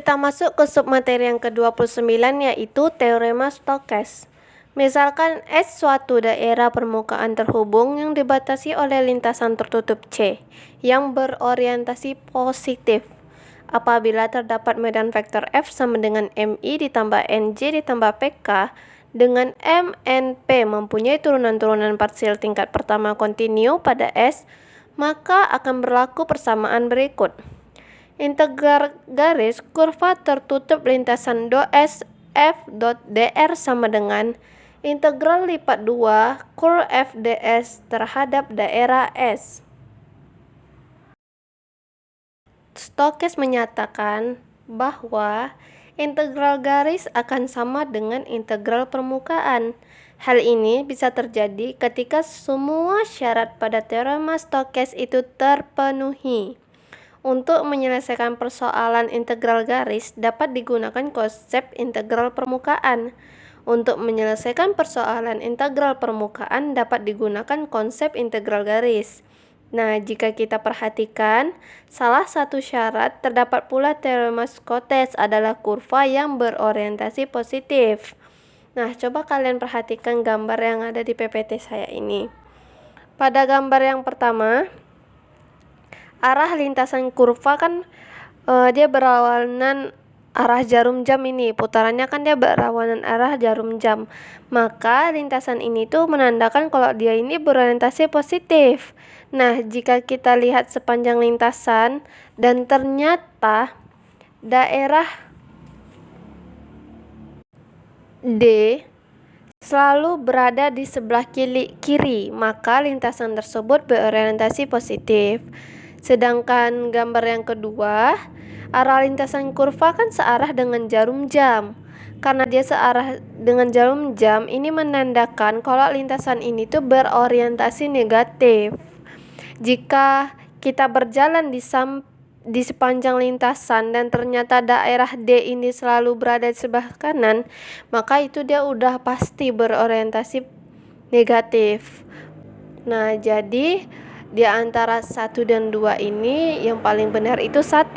Kita masuk ke submateri yang ke-29 yaitu teorema Stokes. Misalkan S suatu daerah permukaan terhubung yang dibatasi oleh lintasan tertutup C yang berorientasi positif. Apabila terdapat medan vektor F sama dengan MI ditambah NJ ditambah PK dengan MNP mempunyai turunan-turunan parsial tingkat pertama kontinu pada S, maka akan berlaku persamaan berikut. Integral garis kurva tertutup lintasan DOS F dot dr sama dengan integral lipat 2 kur F ds terhadap daerah S. Stokes menyatakan bahwa integral garis akan sama dengan integral permukaan. Hal ini bisa terjadi ketika semua syarat pada teorema Stokes itu terpenuhi. Untuk menyelesaikan persoalan integral garis dapat digunakan konsep integral permukaan. Untuk menyelesaikan persoalan integral permukaan dapat digunakan konsep integral garis. Nah, jika kita perhatikan, salah satu syarat terdapat pula teorema Stokes adalah kurva yang berorientasi positif. Nah, coba kalian perhatikan gambar yang ada di PPT saya ini. Pada gambar yang pertama, arah lintasan kurva kan dia berlawanan arah jarum jam ini, putarannya kan dia berlawanan arah jarum jam. Maka lintasan ini tuh menandakan kalau dia ini berorientasi positif. Nah, jika kita lihat sepanjang lintasan dan ternyata daerah D selalu berada di sebelah kiri, maka lintasan tersebut berorientasi positif. Sedangkan gambar yang kedua, arah lintasan kurva kan searah dengan jarum jam. Karena dia searah dengan jarum jam, ini menandakan kalau lintasan ini tuh berorientasi negatif. Jika kita berjalan di sepanjang lintasan dan ternyata daerah D ini selalu berada di sebelah kanan, maka itu dia udah pasti berorientasi negatif. Nah, jadi di antara 1 dan 2 ini yang paling benar itu 1,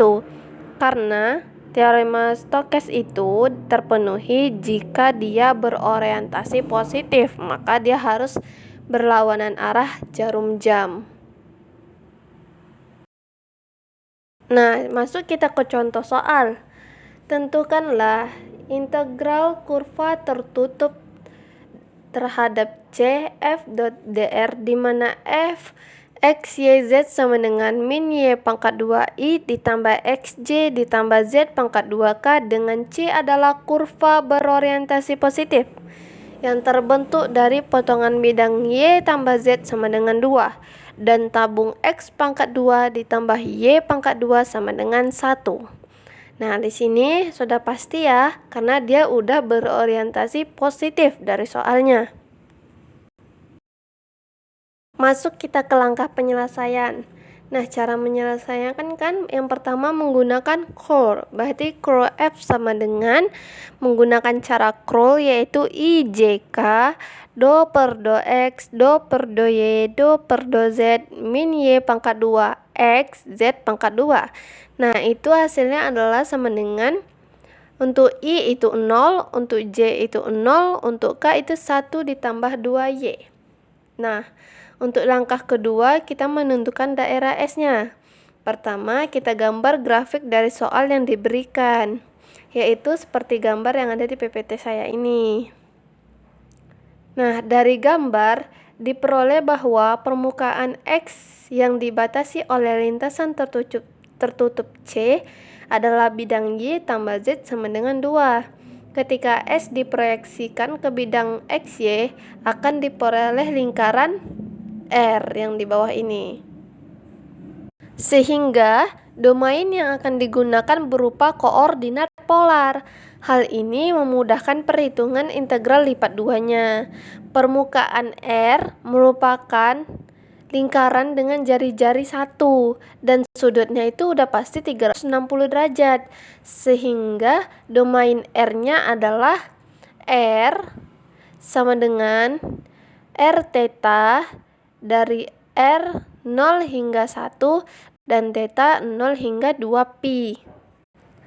karena teorema Stokes itu terpenuhi jika dia berorientasi positif, maka dia harus berlawanan arah jarum jam. Nah, masuk kita ke contoh soal. Tentukanlah integral kurva tertutup terhadap C F dot dr di mana F X, Y, Z sama dengan min Y pangkat 2I ditambah XJ ditambah Z pangkat 2K dengan C adalah kurva berorientasi positif yang terbentuk dari potongan bidang Y tambah Z sama dengan 2 dan tabung X pangkat 2 ditambah Y pangkat 2 sama dengan 1. Nah, di sini sudah pasti ya, karena dia udah berorientasi positif dari soalnya. Masuk kita ke langkah penyelesaian. Nah, cara menyelesaikan kan yang pertama menggunakan curl. Berarti curl F sama dengan menggunakan cara curl yaitu IJK do per do X do per do Y do per do Z min Y pangkat 2 X Z pangkat 2. Nah, itu hasilnya adalah sama dengan untuk I itu 0, untuk J itu 0, untuk K itu 1 ditambah 2Y. Nah, untuk langkah kedua kita menentukan daerah S-nya. Pertama, kita gambar grafik dari soal yang diberikan, yaitu seperti gambar yang ada di PPT saya ini. Nah, dari gambar diperoleh bahwa permukaan X yang dibatasi oleh lintasan tertutup C adalah bidang Y tambah Z sama dengan 2. Ketika S diproyeksikan ke bidang XY, akan diperoleh lingkaran R yang di bawah ini. Sehingga domain yang akan digunakan berupa koordinat polar. Hal ini memudahkan perhitungan integral lipat 2-nya. Permukaan R merupakan lingkaran dengan jari-jari 1 dan sudutnya itu udah pasti 360 derajat. Sehingga domain R-nya adalah R sama dengan R theta dari R 0 hingga 1 dan theta 0 hingga 2 pi.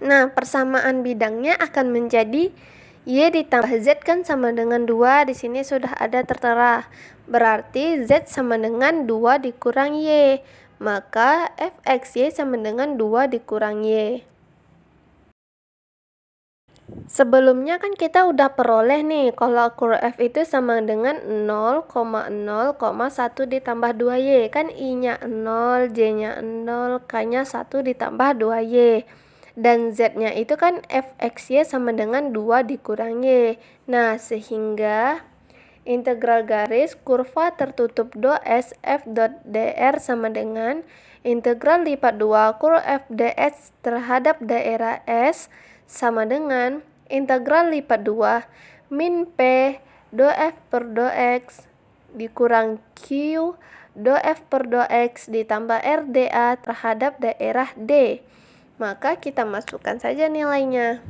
Nah, persamaan bidangnya akan menjadi Y ditambah Z kan sama dengan 2, di sini sudah ada tertera. Berarti Z sama dengan 2 dikurang Y. Maka Fx Y sama dengan 2 dikurang Y. Sebelumnya kan kita udah peroleh nih, kalau kur F itu sama dengan 0,0,1 ditambah 2Y. Kan I-nya 0, J-nya 0, K-nya 1 ditambah 2Y. Dan Z-nya itu kan Fxy sama dengan 2 dikurang Y. Nah, sehingga integral garis kurva tertutup 2S F dot dr sama dengan integral lipat 2 kur F ds terhadap daerah S sama dengan integral lipat 2 min P do F per do X dikurang Q do F per do X ditambah RdA terhadap daerah D. Maka kita masukkan saja nilainya.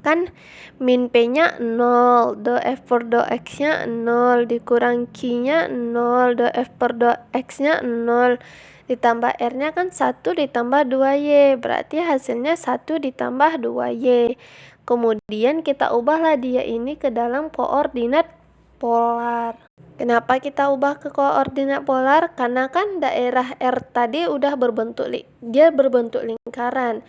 Kan min P-nya 0, do F per do X-nya 0, dikurang Q-nya 0, do F per do X-nya 0, ditambah R-nya kan 1 ditambah 2Y, berarti hasilnya 1 ditambah 2Y. Kemudian kita ubahlah dia ini ke dalam koordinat polar. Kenapa kita ubah ke koordinat polar? Karena kan daerah R tadi udah berbentuk lingkaran.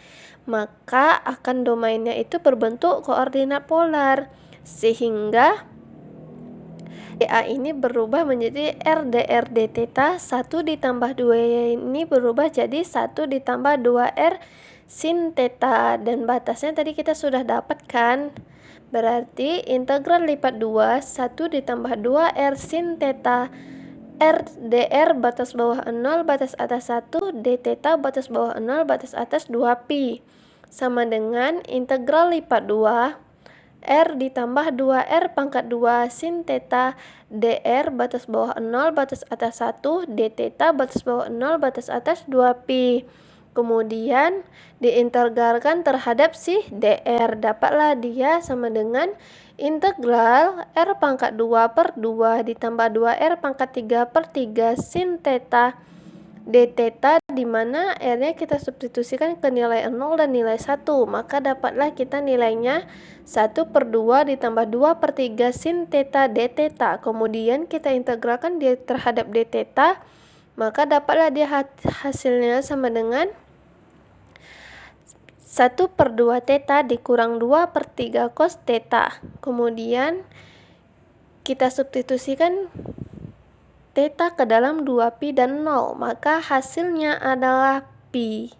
Maka akan domainnya itu berbentuk koordinat polar. Sehingga dA ini berubah menjadi R dr d theta, 1 ditambah 2Y ini berubah jadi 1 ditambah 2R sin theta. Dan batasnya tadi kita sudah dapatkan. Berarti integral lipat 2, 1 ditambah 2R sin theta, R dr batas bawah 0, batas atas 1, d theta batas bawah 0, batas atas 2pi. Sama dengan integral lipat 2, R ditambah 2R pangkat 2 sin theta dr batas bawah 0 batas atas 1 d theta batas bawah 0 batas atas 2pi. Kemudian diintegralkan terhadap si dr, dapatlah dia sama dengan integral R pangkat 2 per 2 ditambah 2R pangkat 3 per 3 sin theta d theta, di mana R-nya kita substitusikan ke nilai 0 dan nilai 1, maka dapatlah kita nilainya 1 per 2 ditambah 2 per 3 sin theta d theta. Kemudian kita integralkan dia terhadap d theta, maka dapatlah dia hasilnya sama dengan 1 per 2 theta dikurang 2 per 3 cos theta. Kemudian kita substitusikan theta ke dalam 2pi dan 0, maka hasilnya adalah pi.